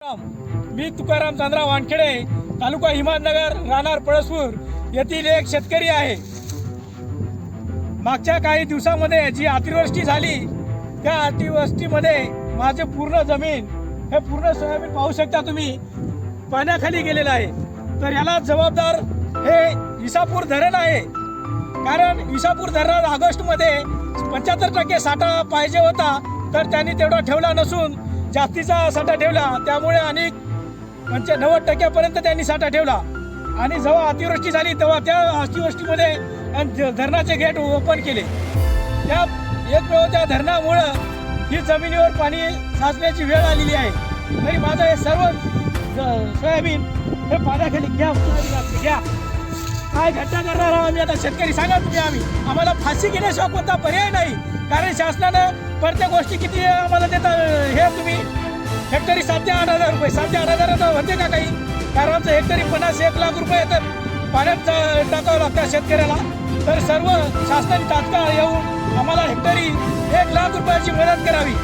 मी तुकाराम चांद्राव वानखेडे, तालुका हिमायतनगर, राहणार पळसपूर येथील एक शेतकरी आहे। मागच्या काही दिवसामध्ये जी अतिवृष्टी झाली त्या अतिवृष्टीमध्ये माझे पूर्ण जमीन, हे पूर्ण सोयाबीन पाहू शकता तुम्ही, पाण्याखाली गेलेलं आहे। तर याला जबाबदार हे विसापूर धरण आहे। कारण विसापूर धरणात ऑगस्टमध्ये 75% साठा पाहिजे होता, तर त्यांनी तेवढा ठेवला नसून जास्तीचा साठा ठेवला। त्यामुळे अनेक 90% त्यांनी साठा ठेवला। आणि जेव्हा अतिवृष्टी झाली तेव्हा त्या अतिवृष्टीमध्ये धरणाचे गेट ओपन केले। त्या एक वेळ त्या धरणामुळं ही जमिनीवर पाणी साचण्याची वेळ आलेली आहे। तरी माझं हे सर्व सोयाबीन हे पाण्याखाली घ्या। काय घटना करणार आहोत आम्ही आता? शेतकरी सांगा तुम्ही। आम्हाला फाशी घेण्याशिवाय कोणता पर्याय नाही। कारण शासनानं प्रत्येक गोष्टी किती आम्हाला देतात, हे तुम्ही हेक्टरी 7 ते 8 हजार रुपये, 7 ते 8 हजार होते का काही? कारण आमचं हेक्टरी 50-1 लाख रुपये तर पाण्यात टाकावं लागतं शेतकऱ्याला। तर सर्व शासनाने तात्काळ येऊन आम्हाला हेक्टरी 1 लाख रुपयाची मदत करावी।